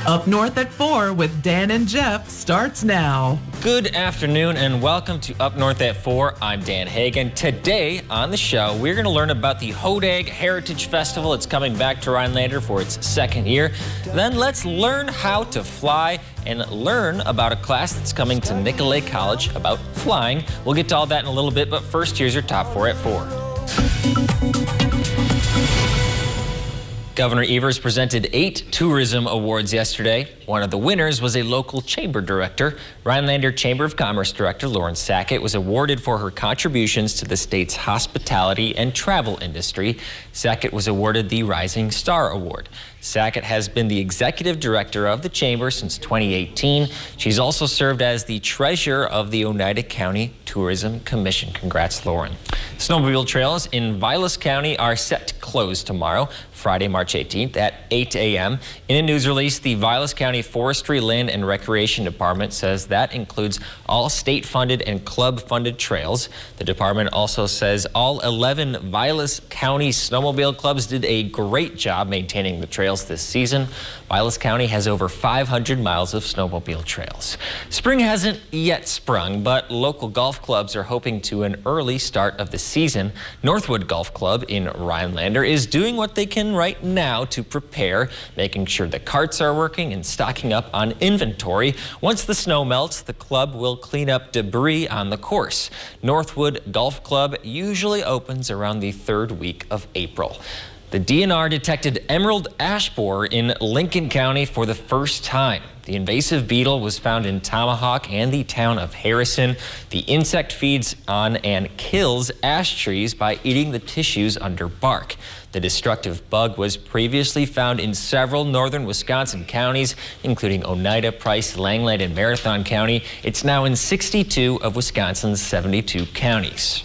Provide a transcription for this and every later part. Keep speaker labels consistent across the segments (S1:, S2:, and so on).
S1: Up North at 4 with Dan and Jeff starts now.
S2: Good afternoon and welcome to Up North at 4. I'm Dan Hagan. Today on the show, we're going to learn about the Hodag Heritage Festival. It's coming back to Rhinelander for its second year. Then let's learn how to fly and learn about a class that's coming to Nicolet College about flying. We'll get to all that in a little bit, but first, here's your top 4 at 4. Governor Evers presented 8 tourism awards yesterday. One of the winners was a local chamber director. Rhinelander Chamber of Commerce Director Lauren Sackett was awarded for her contributions to the state's hospitality and travel industry. Sackett was awarded the Rising Star Award. Sackett has been the executive director of the chamber since 2018. She's also served as the treasurer of the Oneida County Tourism Commission. Congrats, Lauren. Snowmobile trails in Vilas County are set to close tomorrow, Friday, March 18th at 8 a.m. In a news release, the Vilas County Forestry, Land and Recreation Department says that includes all state-funded and club-funded trails. The department also says all 11 Vilas County snowmobile clubs did a great job maintaining the trails this season. Vilas County has over 500 miles of snowmobile trails. Spring hasn't yet sprung, but local golf clubs are hoping to an early start of the season. Northwood Golf Club in Rhinelander is doing what they can right now to prepare, making sure the carts are working and stocking up on inventory. Once the snow melts, the club will clean up debris on the course. Northwood Golf Club usually opens around the 3rd week of April. The DNR detected emerald ash borer in Lincoln County for the first time. The invasive beetle was found in Tomahawk and the town of Harrison. The insect feeds on and kills ash trees by eating the tissues under bark. The destructive bug was previously found in several northern Wisconsin counties, including Oneida, Price, Langland, and Marathon County. It's now in 62 of Wisconsin's 72 counties.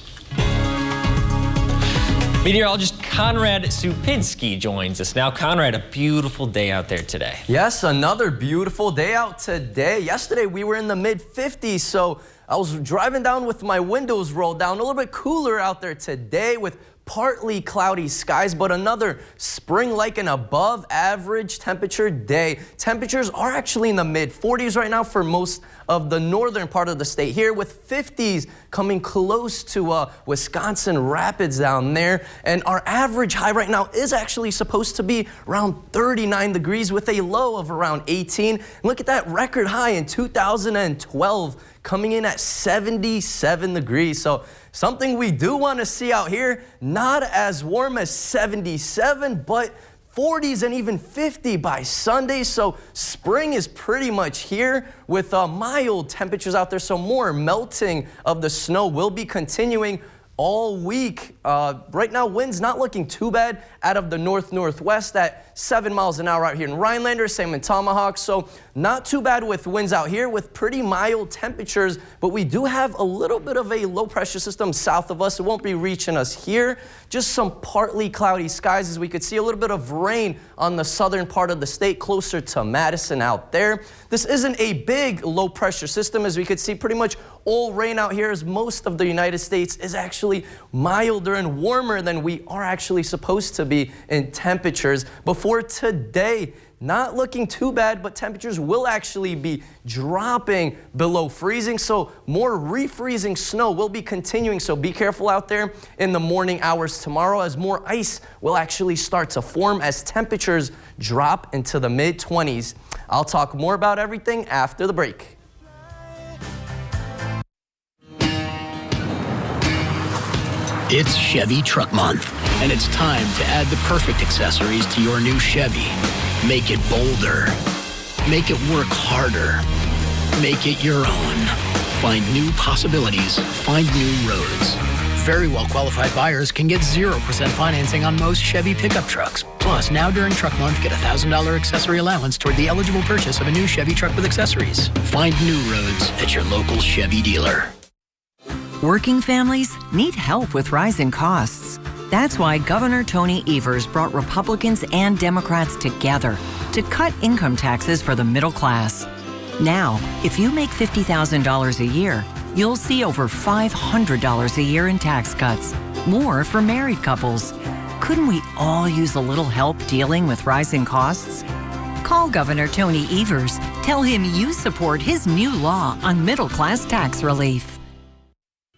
S2: Meteorologist Conrad Supinski joins us now. Conrad, a beautiful day out there today.
S3: Yes, another beautiful day out today. Yesterday we were in the mid-50s, so I was driving down with my windows rolled down. A little bit cooler out there today with partly cloudy skies, but another spring-like and above average temperature day. Temperatures are actually in the mid-40s right now for most of the northern part of the state here, with 50s coming close to Wisconsin Rapids down there. And our average high right now is actually supposed to be around 39 degrees with a low of around 18. And look at that record high in 2012 coming in at 77 degrees. So something we do want to see out here, not as warm as 77, but 40s and even 50 by Sunday. So spring is pretty much here with mild temperatures out there. So more melting of the snow will be continuing all week. Right now, winds not looking too bad out of the northwest at 7 miles an hour out here in Rhinelander, same in Tomahawk. So not too bad with winds out here with pretty mild temperatures, but we do have a little bit of a low pressure system south of us. It won't be reaching us here. Just some partly cloudy skies as we could see a little bit of rain on the southern part of the state closer to Madison out there. This isn't a big low pressure system as we could see pretty much all rain out here as most of the United States is actually milder and warmer than we are actually supposed to be in temperatures. Before today, not looking too bad, but temperatures will actually be dropping below freezing. So more refreezing snow will be continuing. So be careful out there in the morning hours tomorrow as more ice will actually start to form as temperatures drop into the mid-20s. I'll talk more about everything after the break.
S4: It's Chevy Truck Month, and it's time to add the perfect accessories to your new Chevy. Make it bolder. Make it work harder. Make it your own. Find new possibilities. Find new roads. Very well-qualified buyers can get 0% financing on most Chevy pickup trucks. Plus, now during Truck Month, get a $1,000 accessory allowance toward the eligible purchase of a new Chevy truck with accessories. Find new roads at your local Chevy dealer.
S5: Working families need help with rising costs. That's why Governor Tony Evers brought Republicans and Democrats together to cut income taxes for the middle class. Now, if you make $50,000 a year, you'll see over $500 a year in tax cuts, more for married couples. Couldn't we all use a little help dealing with rising costs? Call Governor Tony Evers. Tell him you support his new law on middle-class tax relief.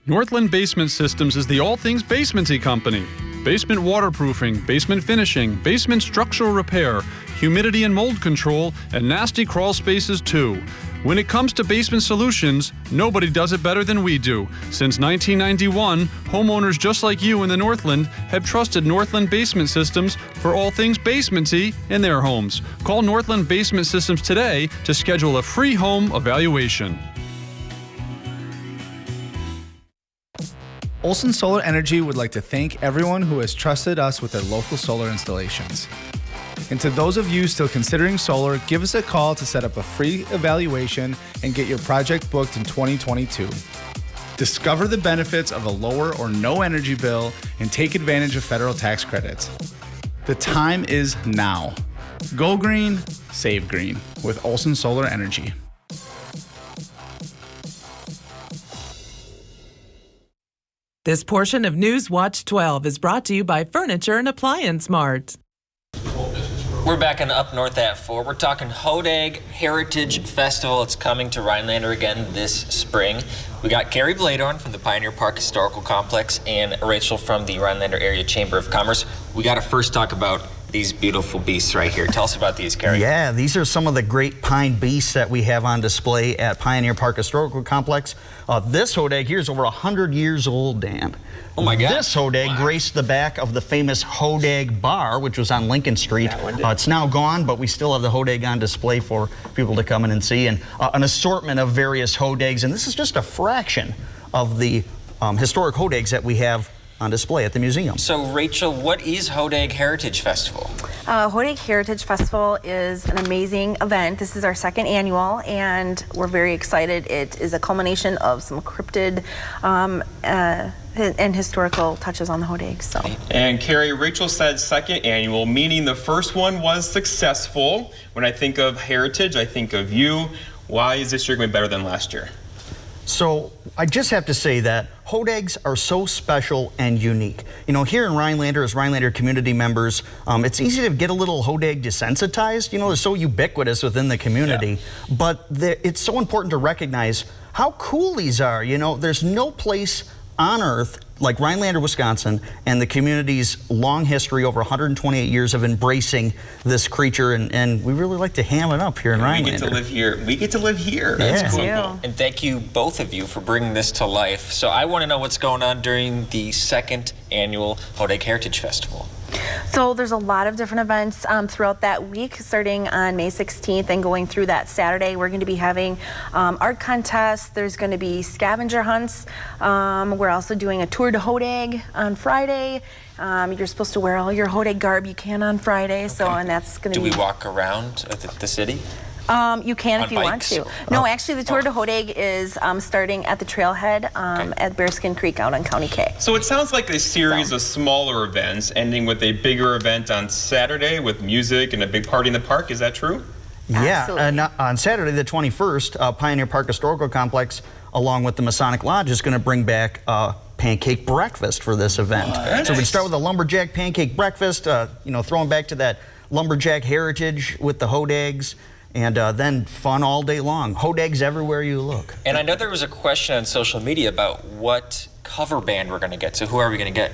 S6: Northland Basement Systems is the all things basementy company. Basement waterproofing, basement finishing, basement structural repair, humidity and mold control, and nasty crawl spaces too. When it comes to basement solutions, nobody does it better than we do. Since 1991, homeowners just like you in the Northland have trusted Northland Basement Systems for all things basementy in their homes. Call Northland Basement Systems today to schedule a free home evaluation.
S7: Olson Solar Energy would like to thank everyone who has trusted us with their local solar installations. And to those of you still considering solar, give us a call to set up a free evaluation and get your project booked in 2022. Discover the benefits of a lower or no energy bill and take advantage of federal tax credits. The time is now. Go green, save green with Olson Solar Energy.
S1: This portion of News Watch 12 is brought to you by Furniture and Appliance Mart.
S2: We're back in Up North at 4. We're talking Hodag Heritage Festival. It's coming to Rhinelander again this spring. We got Carrie Bladorn from the Pioneer Park Historical Complex and Rachel from the Rhinelander Area Chamber of Commerce. We got to first talk about these beautiful beasts right here. Tell us about these, Carrie.
S8: Yeah, these are some of the great pine beasts that we have on display at Pioneer Park Historical Complex. This Hodag here is over 100 years old, Dan.
S2: Oh my God.
S8: This Hodag graced the back of the famous Hodag Bar, which was on Lincoln Street. It's now gone, but we still have the Hodag on display for people to come in and see, and an assortment of various Hodags. And this is just a fraction of the historic Hodags that we have on display at the museum.
S2: So, Rachel, what is Hodag Heritage Festival?
S9: Hodag Heritage Festival is an amazing event. This is our second annual, and we're very excited. It is a culmination of some cryptid and historical touches on the Hodags. So.
S10: And Carrie, Rachel said second annual, meaning the first one was successful. When I think of heritage, I think of you. Why is this year going to be better than last year?
S8: So I just have to say that Hodags are so special and unique. You know, here in Rhinelander, as Rhinelander community members, it's easy to get a little Hodag desensitized. You know, they're so ubiquitous within the community. Yeah. But it's so important to recognize how cool these are. You know, there's no place on earth like Rhinelander, Wisconsin, and the community's long history, over 128 years of embracing this creature, and we really like to ham it up here in Rhinelander.
S10: We get to live here. We get to live here.
S8: Yeah.
S10: That's cool.
S2: And thank you, both of you, for bringing this to life. So I want to know what's going on during the second annual Hodag Heritage Festival.
S9: So there's a lot of different events throughout that week, starting on May 16th and going through that Saturday. We're going to be having art contests. There's going to be scavenger hunts. We're also doing a tour to Hodag on Friday. You're supposed to wear all your Hodag garb you can on Friday. Okay. So, and that's going to be.
S2: Do we walk around the city?
S9: You can if you want to. No, actually, the tour to Hodag is starting at the trailhead at Bearskin Creek out on County K.
S10: So it sounds like a series of smaller events, ending with a bigger event on Saturday with music and a big party in the park. Is that true?
S8: Yeah, and on Saturday the 21st, Pioneer Park Historical Complex, along with the Masonic Lodge, is going to bring back pancake breakfast for this event. So we start with a lumberjack pancake breakfast, you know, throwing back to that lumberjack heritage with the Hodags. And then fun all day long. Hodags everywhere you look.
S2: And I know there was a question on social media about what cover band we're going to get. So who are we going to get?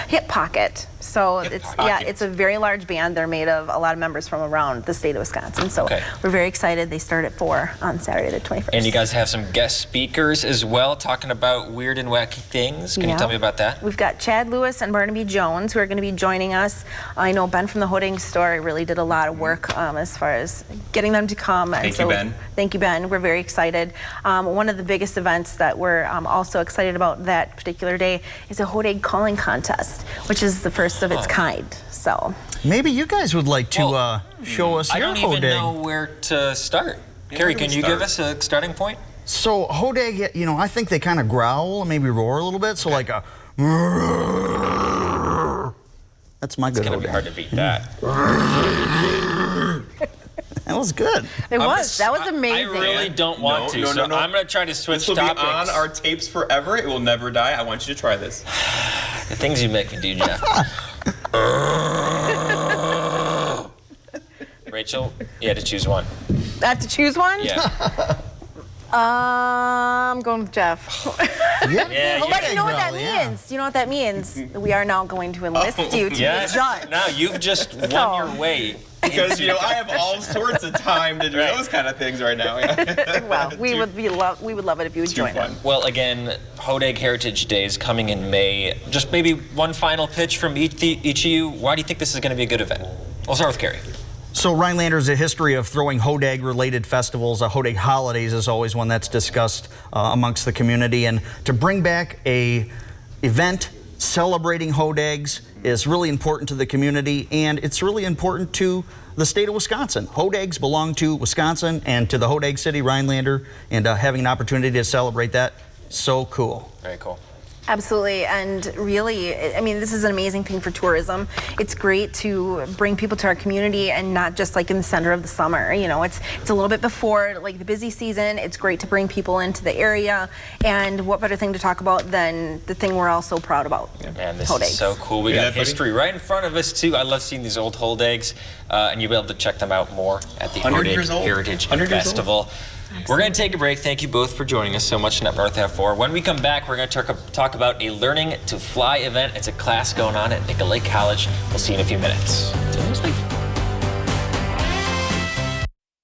S9: Hip Pocket. So it's a very large band. They're made of a lot of members from around the state of Wisconsin. So we're very excited. They start at 4 on Saturday the 21st.
S2: And you guys have some guest speakers as well, talking about weird and wacky things. Can you tell me about that?
S9: We've got Chad Lewis and Barnaby Jones who are going to be joining us. I know Ben from the Hodag store really did a lot of work as far as getting them to come.
S10: Thank you, Ben.
S9: Thank you, Ben. We're very excited. One of the biggest events that we're also excited about that particular day is a Hodag calling contest, which is the first of its kind. So
S8: maybe you guys would like to show us your Hodag.
S2: I don't even know where to start. Carrie, can you give us a starting point?
S8: So Hodag, you know, I think they kind of growl and maybe roar a little bit. So like a. That's my good.
S2: It's gonna be hard to beat that.
S8: That was good.
S9: That was amazing.
S2: I really don't want to, so I'm going to try to switch topics.
S10: This will be on our tapes forever. It will never die. I want you to try this.
S2: The things you make me do, Jeff. Rachel, you had to choose one.
S9: I have to choose one?
S2: Yeah.
S9: I'm going with Jeff.
S2: Yeah,
S9: But you know what that means? You know what that means? We are now going to enlist you to be a judge.
S2: Now you've just won your way.
S10: Because, you know, I have all sorts of time to do those kind of things right now.
S9: Well, we would love it if you would join us.
S2: Well, again, Hodag Heritage Day is coming in May. Just maybe one final pitch from each of you. Why do you think this is going to be a good event? We'll start with Carrie.
S8: So Rhinelander has a history of throwing Hodag-related festivals. Hodag Holidays is always one that's discussed amongst the community. And to bring back a event celebrating Hodags is really important to the community, and it's really important to the state of Wisconsin. Hodags belong to Wisconsin and to the Hodag City Rhinelander, and having an opportunity to celebrate that, so cool.
S2: Very cool.
S9: Absolutely, and really, I mean, this is an amazing thing for tourism. It's great to bring people to our community and not just like in the center of the summer. You know, it's a little bit before like the busy season. It's great to bring people into the area, and what better thing to talk about than the thing we're all so proud about.
S2: Yeah, man, this
S9: Hodags.
S2: is so cool. We got history right in front of us too. I love seeing these old Hodags, and you'll be able to check them out more at the Hodag Heritage Festival. We're going to take a break. Thank you both for joining us so much in North F4. When we come back, we're going to talk about a Learning to Fly event. It's a class going on at Nicolet College. We'll see you in a few minutes.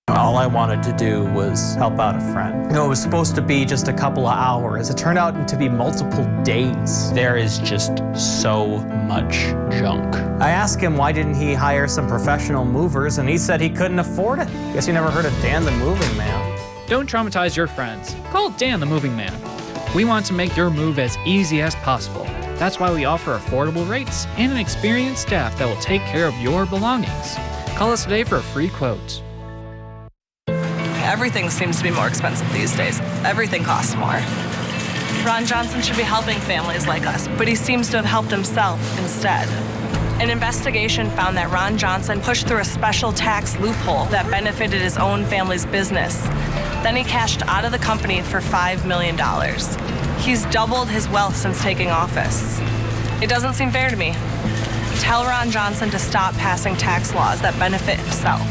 S11: All I wanted to do was help out a friend. You know, it was supposed to be just a couple of hours. It turned out to be multiple days. There is just so much junk. I asked him why didn't he hire some professional movers, and he said he couldn't afford it. Guess you never heard of Dan the Moving Man.
S12: Don't traumatize your friends. Call Dan the Moving Man. We want to make your move as easy as possible. That's why we offer affordable rates and an experienced staff that will take care of your belongings. Call us today for a free quote.
S13: Everything seems to be more expensive these days. Everything costs more. Ron Johnson should be helping families like us, but he seems to have helped himself instead. An investigation found that Ron Johnson pushed through a special tax loophole that benefited his own family's business. Then he cashed out of the company for $5 million. He's doubled his wealth since taking office. It doesn't seem fair to me. Tell Ron Johnson to stop passing tax laws that benefit himself.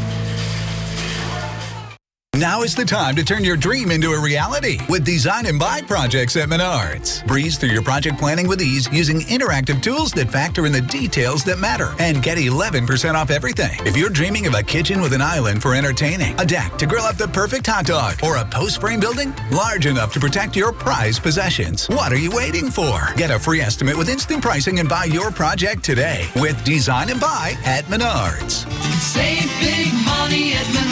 S14: Now is the time to turn your dream into a reality with design and buy projects at Menards. Breeze through your project planning with ease using interactive tools that factor in the details that matter and get 11% off everything. If you're dreaming of a kitchen with an island for entertaining, a deck to grill up the perfect hot dog, or a post frame building large enough to protect your prized possessions, what are you waiting for? Get a free estimate with instant pricing and buy your project today with Design and Buy at Menards.
S15: Save big money at Menards.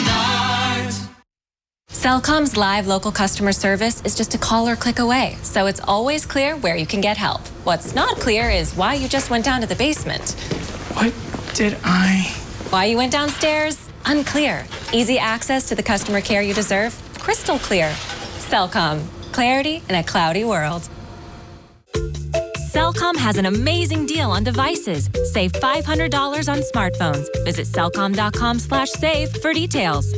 S15: Cellcom's live local customer service is just a call or click away, so it's always clear where you can get help. What's not clear is why you just went down to the basement.
S16: What did I?
S15: Why you went downstairs? Unclear. Easy access to the customer care you deserve? Crystal clear. Cellcom. Clarity in a cloudy world. Cellcom has an amazing deal on devices. Save $500 on smartphones. Visit cellcom.com/save for details.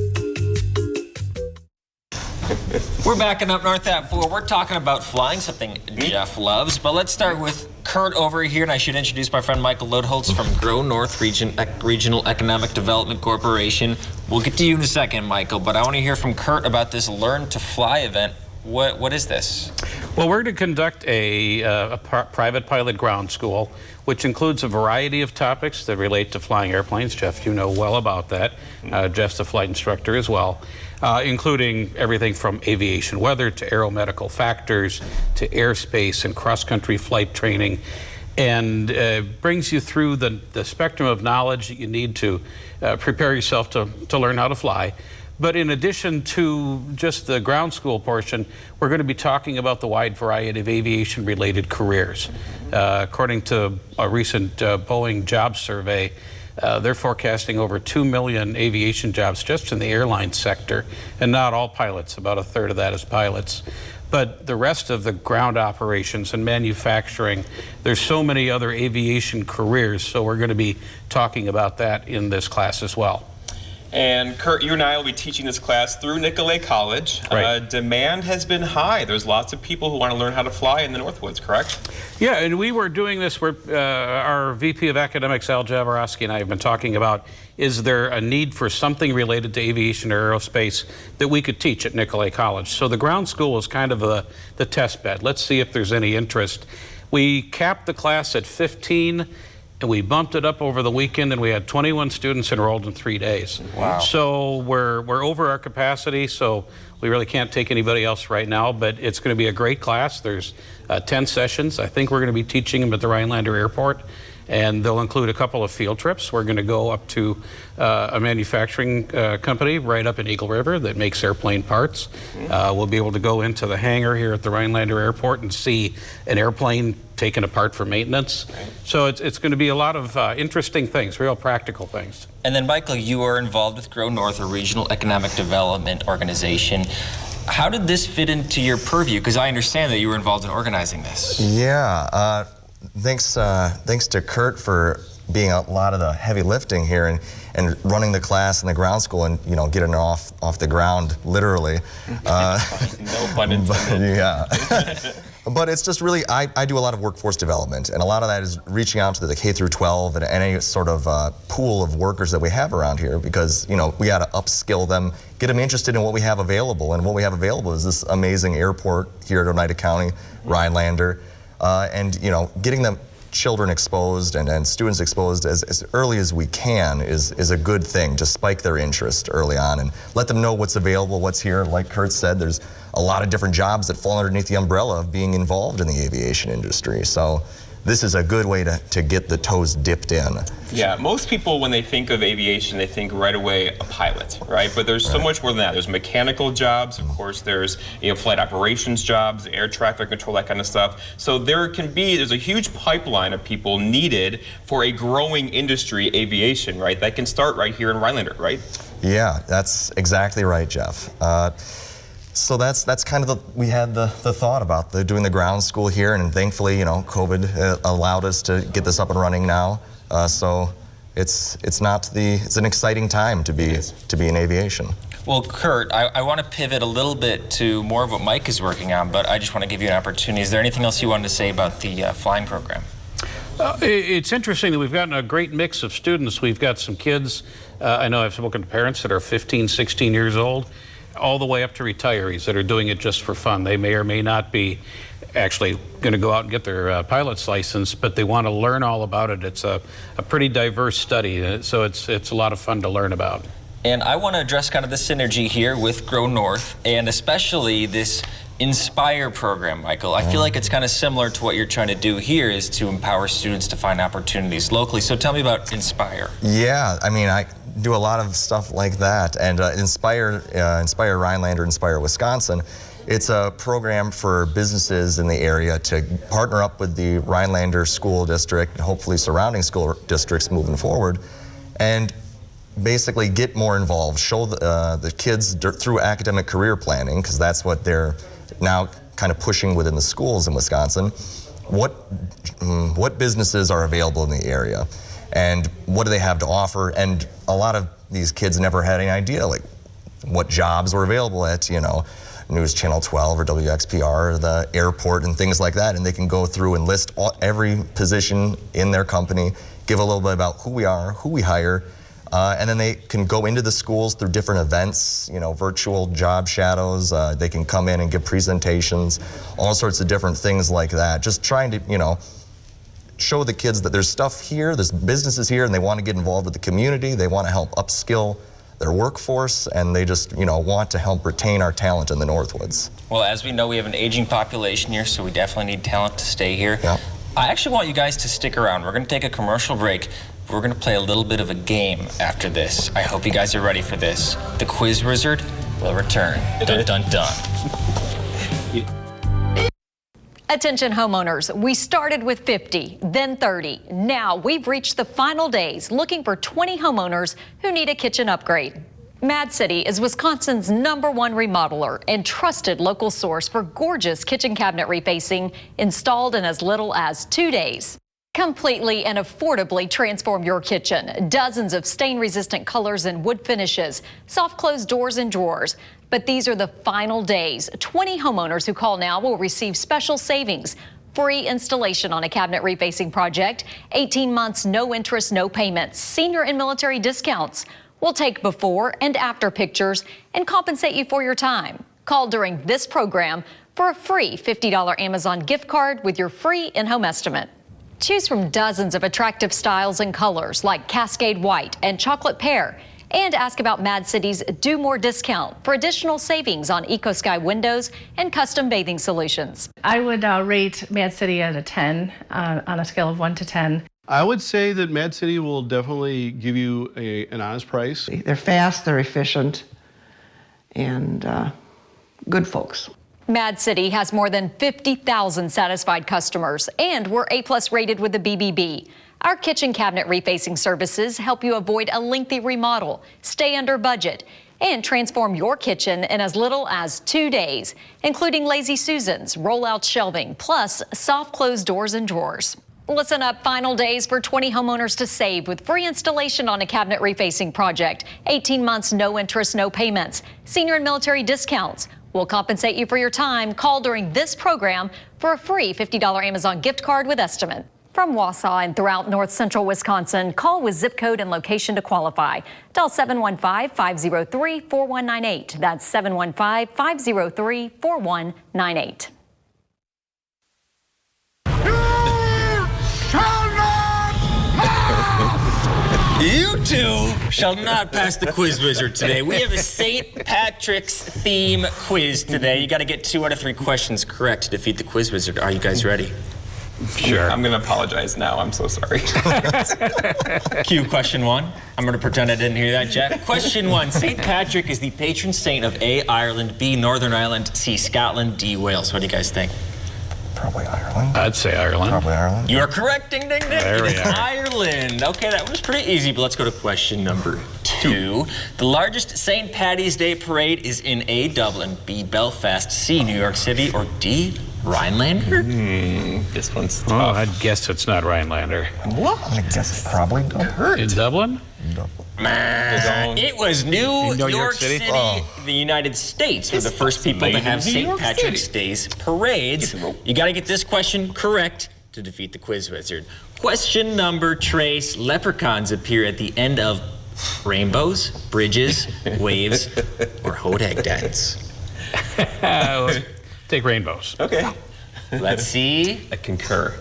S2: We're backing up North at 4. We're talking about flying, something Jeff loves. But let's start with Kurt over here, and I should introduce my friend Michael Lodholtz from Grow North Regional Economic Development Corporation. We'll get to you in a second, Michael, but I want to hear from Kurt about this Learn to Fly event. What is this?
S17: Well, we're going to conduct a private pilot ground school, which includes a variety of topics that relate to flying airplanes. Jeff, you know well about that. Jeff's a flight instructor as well, including everything from aviation weather to aeromedical factors to airspace and cross-country flight training, and brings you through the spectrum of knowledge that you need to prepare yourself to learn how to fly. But in addition to just the ground school portion, we're going to be talking about the wide variety of aviation-related careers. According to a recent Boeing job survey, they're forecasting over 2 million aviation jobs just in the airline sector, and not all pilots. About a third of that is pilots. But the rest of the ground operations and manufacturing, there's so many other aviation careers, so we're going to be talking about that in this class as well.
S10: And Kurt, you and I will be teaching this class through Nicolet College.
S17: Right.
S10: Demand has been high. There's lots of people who want to learn how to fly in the Northwoods, correct?
S17: Yeah, and we were doing this where our VP of Academics, Al Jaworowski, and I have been talking about, is there a need for something related to aviation or aerospace that we could teach at Nicolet College? So the ground school is kind of the test bed. Let's see if there's any interest. We capped the class at 15, and we bumped it up over the weekend, and we had 21 students enrolled in 3 days.
S10: Wow.
S17: So we're over our capacity, so we really can't take anybody else right now, but it's going to be a great class. There's 10 sessions. I think we're going to be teaching them at the Rhinelander Airport, and they'll include a couple of field trips. We're going to go up to a manufacturing company right up in Eagle River that makes airplane parts. We'll be able to go into the hangar here at the Rhinelander Airport and see an airplane taken apart for maintenance. So it's going to be a lot of interesting things, real practical things.
S2: And then, Michael, you are involved with Grow North, a regional economic development organization. How did this fit into your purview? Because I understand that you were involved in organizing this.
S18: Yeah, thanks to Kurt for being a lot of the heavy lifting here and running the class in the ground school and, you know, getting it off the ground, literally.
S10: No pun intended.
S18: Yeah. But it's just really, I do a lot of workforce development, and a lot of that is reaching out to the K through 12 and any sort of pool of workers that we have around here, because, you know, we got to upskill them, get them interested in what we have available, and what we have available is this amazing airport here at Oneida County, Rhinelander, and, you know, getting them children exposed and students exposed as early as we can is a good thing, to spike their interest early on and let them know what's available, what's here. Like Kurt said, there's a lot of different jobs that fall underneath the umbrella of being involved in the aviation industry. So this is a good way to get the toes dipped in.
S10: Yeah, most people, when they think of aviation, they think right away a pilot, right? But there's so much more than that. There's mechanical jobs, of course, there's, you know, flight operations jobs, air traffic control, that kind of stuff. So there's a huge pipeline of people needed for a growing industry, aviation, right? That can start right here in Rhinelander, right?
S18: Yeah, that's exactly right, Jeff. So that's kind of we had the thought about doing the ground school here, and thankfully, you know, COVID allowed us to get this up and running now. So it's an exciting time to be in aviation.
S2: Well, Kurt, I want to pivot a little bit to more of what Mike is working on, but I just want to give you an opportunity. Is there anything else you wanted to say about the flying program?
S17: It's interesting that we've gotten a great mix of students. We've got some kids, I know I've spoken to parents that are 15, 16 years old, all the way up to retirees that are doing it just for fun. They may or may not be actually going to go out and get their pilot's license, but they want to learn all about it. It's a pretty diverse study, so it's a lot of fun to learn about.
S2: And I want to address kind of the synergy here with Grow North, and especially this Inspire program, Michael. I feel like it's kind of similar to what you're trying to do here, is to empower students to find opportunities locally. So tell me about Inspire.
S18: Yeah, I mean, I do a lot of stuff like that, and Inspire Rhinelander, Inspire Wisconsin, it's a program for businesses in the area to partner up with the Rhinelander School District and hopefully surrounding school districts moving forward, and basically get more involved, show the kids through academic career planning, because that's what they're now kind of pushing within the schools in Wisconsin, what businesses are available in the area and what do they have to offer. And a lot of these kids never had any idea like what jobs were available at, you know, News Channel 12 or WXPR or the airport and things like that, and they can go through and list every position in their company, give a little bit about who we are, who we hire, and then they can go into the schools through different events, you know, virtual job shadows. They can come in and give presentations, all sorts of different things like that. Just trying to, you know, show the kids that there's stuff here, there's businesses here, and they want to get involved with the community. They want to help upskill their workforce, and they just, you know, want to help retain our talent in the Northwoods.
S2: Well, as we know, we have an aging population here, so we definitely need talent to stay here.
S18: Yep.
S2: I actually want you guys to stick around. We're going to take a commercial break. We're going to play a little bit of a game after this. I hope you guys are ready for this. The Quiz Wizard will return. Dun, dun, dun.
S19: Attention homeowners, we started with 50, then 30. Now we've reached the final days looking for 20 homeowners who need a kitchen upgrade. Mad City is Wisconsin's #1 remodeler and trusted local source for gorgeous kitchen cabinet refacing installed in as little as 2 days. Completely and affordably transform your kitchen. Dozens of stain-resistant colors and wood finishes, soft close doors and drawers. But these are the final days. 20 homeowners who call now will receive special savings. Free installation on a cabinet refacing project, 18 months, no interest, no payments, senior and military discounts. We'll take before and after pictures and compensate you for your time. Call during this program for a free $50 Amazon gift card with your free in-home estimate. Choose from dozens of attractive styles and colors like Cascade White and Chocolate Pear. And ask about Mad City's Do More discount for additional savings on EcoSky windows and custom bathing solutions.
S20: I would rate Mad City at a 10 on a scale of 1 to 10.
S21: I would say that Mad City will definitely give you an honest price.
S22: They're fast, they're efficient, and good folks.
S19: Mad City has more than 50,000 satisfied customers, and we're A+ rated with the BBB. Our kitchen cabinet refacing services help you avoid a lengthy remodel, stay under budget, and transform your kitchen in as little as 2 days, including Lazy Susans, roll-out shelving, plus soft close doors and drawers. Listen up, final days for 20 homeowners to save with free installation on a cabinet refacing project, 18 months, no interest, no payments, senior and military discounts. We'll compensate you for your time. Call during this program for a free $50 Amazon gift card with estimate. From Wausau and throughout north central Wisconsin, call with zip code and location to qualify. Dial 715-503-4198. That's 715-503-4198.
S2: You two shall not pass the quiz wizard today. We have a St. Patrick's theme quiz today. You got to get 2 out of 3 questions correct to defeat the quiz wizard. Are you guys ready?
S10: Sure. I'm going to apologize now. I'm so sorry.
S2: Cue question 1. I'm going to pretend I didn't hear that, Jeff. Question 1. St. Patrick is the patron saint of A, Ireland, B, Northern Ireland, C, Scotland, D, Wales. What do you guys think?
S18: Probably Ireland.
S17: I'd say Ireland.
S18: Probably Ireland.
S2: You are correct. Ding, ding, ding.
S17: There we are.
S2: Ireland. Okay, that was pretty easy, but let's go to question number 2. The largest St. Patty's Day parade is in A, Dublin, B, Belfast, C, New York City, or D, Rhinelander?
S10: This one's tough.
S17: Oh, I'd guess it's not Rhinelander.
S18: What? I'm going to guess it's probably Dublin.
S17: In Dublin?
S2: It was New York City.
S18: Oh.
S2: The United States were the first people to have St. Patrick's Day's parades. You got to get this question correct to defeat the quiz wizard. Question number trace. Leprechauns appear at the end of rainbows, bridges, waves, or Hodag dens.
S17: Take rainbows.
S10: Okay.
S2: Let's see.
S10: I concur.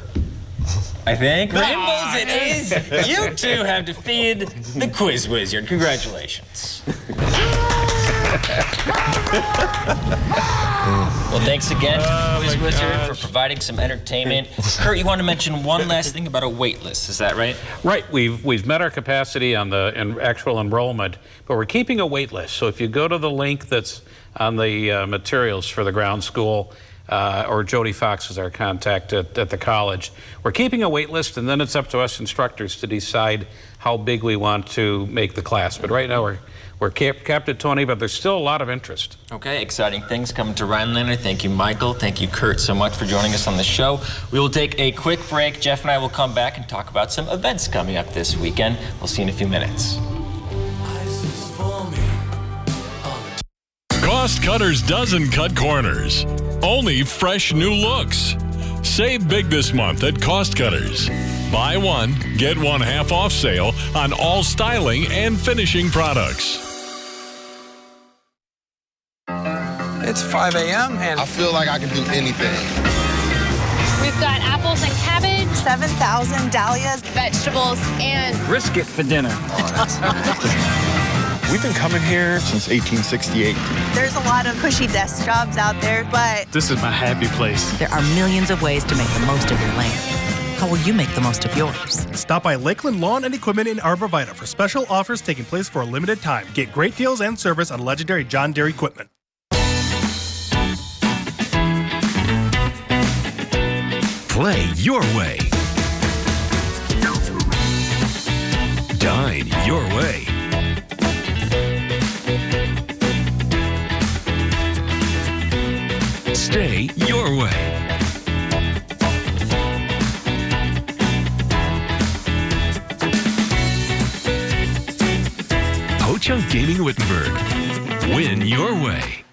S2: I think rainbows it is. You two have defeated the quiz wizard. Congratulations. Well, thanks again to the quiz wizard for providing some entertainment. Kurt, you want to mention one last thing about a wait list, is that right?
S17: Right. We've met our capacity on the actual enrollment, but we're keeping a wait list. So if you go to the link that's on the materials for the ground school, or Jody Fox is our contact at the college. We're keeping a wait list, and then it's up to us instructors to decide how big we want to make the class. But right now we're capped at 20, but there's still a lot of interest.
S2: Okay, exciting things coming to Rhinelander. Thank you, Michael. Thank you, Kurt, so much for joining us on the show. We will take a quick break. Jeff and I will come back and talk about some events coming up this weekend. We'll see you in a few minutes.
S23: Cost Cutters doesn't cut corners, only fresh new looks. Save big this month at Cost Cutters. Buy one, get one half off sale on all styling and finishing products.
S24: It's 5 a.m. and I feel like I can do anything.
S25: We've got apples and cabbage, 7,000 dahlias, vegetables, and
S24: Brisket for dinner. We've been coming here since 1868.
S25: there's a lot of cushy desk jobs out there, but
S24: This is my happy place.
S26: There are millions of ways to make the most of your land. How will you make the most of yours?
S27: Stop by Lakeland Lawn and Equipment in Arbor Vitae for special offers taking place for a limited time. Get great deals and service on legendary John Deere equipment.
S28: Play your way. Dine your way. Stay your way. Chunk Gaming Wittenberg. Win your way.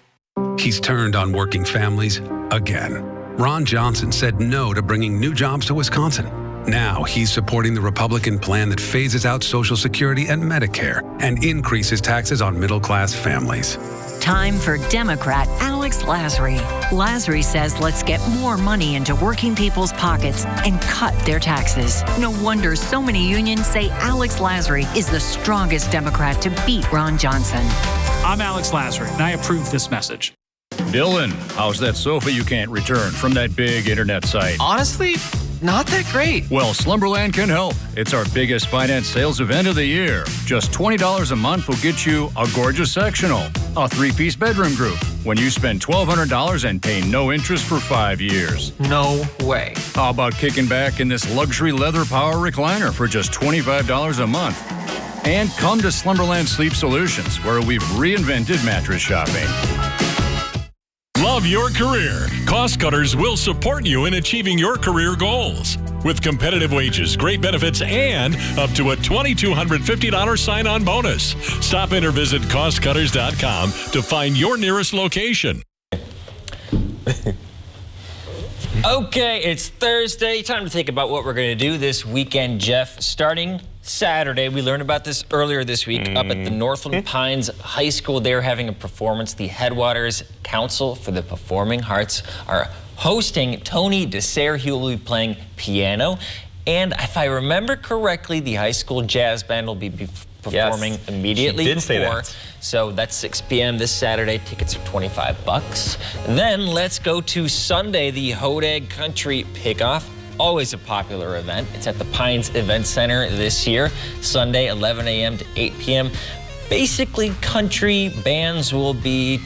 S1: He's turned on working families again. Ron Johnson said no to bringing new jobs to Wisconsin. Now he's supporting the Republican plan that phases out Social Security and Medicare and increases taxes on middle-class families.
S3: Time for Democrat Alex Lasry. Lasry says let's get more money into working people's pockets and cut their taxes. No wonder so many unions say Alex Lasry is the strongest Democrat to beat Ron Johnson.
S12: I'm Alex Lasry, and I approve this message.
S4: Dylan, how's that sofa you can't return from that big internet site?
S5: Honestly, not that great.
S4: Well, Slumberland can help. It's our biggest finance sales event of the year. Just $20 a month will get you a gorgeous sectional, a 3-piece bedroom group, when you spend $1,200 and pay no interest for 5 years.
S5: No way.
S4: How about kicking back in this luxury leather power recliner for just $25 a month? And come to Slumberland Sleep Solutions, where we've reinvented mattress shopping.
S23: Love your career? Cost Cutters will support you in achieving your career goals. With competitive wages, great benefits, and up to a $2,250 sign-on bonus. Stop in or visit costcutters.com to find your nearest location.
S2: Okay, it's Thursday. Time to think about what we're going to do this weekend, Jeff. Starting Saturday, we learned about this earlier this week up at the Northland Pines High School. They're having a performance. The Headwaters Council for the Performing Arts are hosting Tony DeSere. He will be playing piano. And if I remember correctly, the high school jazz band will be performing immediately
S10: she did say
S2: before.
S10: that.
S2: So that's 6 p.m. this Saturday. Tickets are $25. Then let's go to Sunday, the Hodag Country Pickoff. Always a popular event. It's at the Pines Event Center this year, Sunday, 11 a.m. to 8 p.m. Basically, country bands will be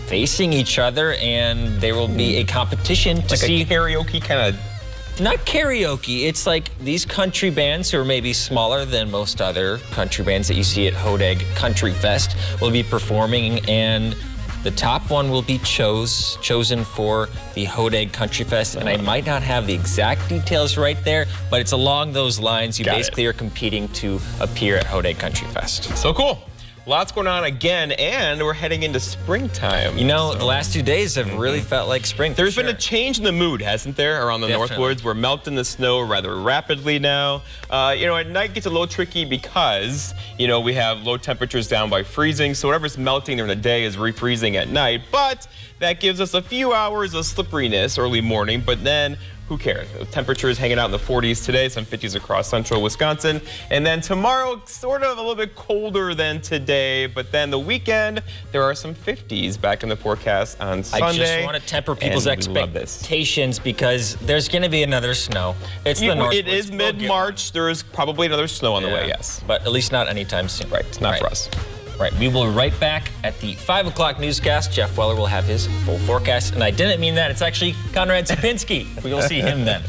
S2: facing each other, and there will be a competition to see
S10: a karaoke kind of.
S2: Not karaoke. It's like these country bands who are maybe smaller than most other country bands that you see at Hodag Country Fest will be performing, and the top one will be chosen for the Hodag Country Fest, and I might not have the exact details right there, but it's along those lines. You basically are competing to appear at Hodag Country Fest.
S10: So cool. Lots going on again, and we're heading into springtime.
S2: You know, the last 2 days have really felt like spring.
S10: There's been a change in the mood, hasn't there, around the Northwoods? We're melting the snow rather rapidly now. At night gets a little tricky because, we have low temperatures down by freezing, so whatever's melting during the day is refreezing at night, but that gives us a few hours of slipperiness early morning, but then who cares? The temperature is hanging out in the 40s today, some 50s across central Wisconsin. And then tomorrow, sort of a little bit colder than today, but then the weekend, there are some 50s back in the forecast on Sunday.
S2: I just want to temper people's expectations because there's going to be another snow. It's the Northwoods.
S10: It is mid-March. There is probably another snow on the way, yes.
S2: But at least not anytime soon.
S10: Right, not for us.
S2: Right, we will be right back at the 5 o'clock newscast. Jeff Weller will have his full forecast, and I didn't mean that. It's actually Conrad Sapinski. We will see him then.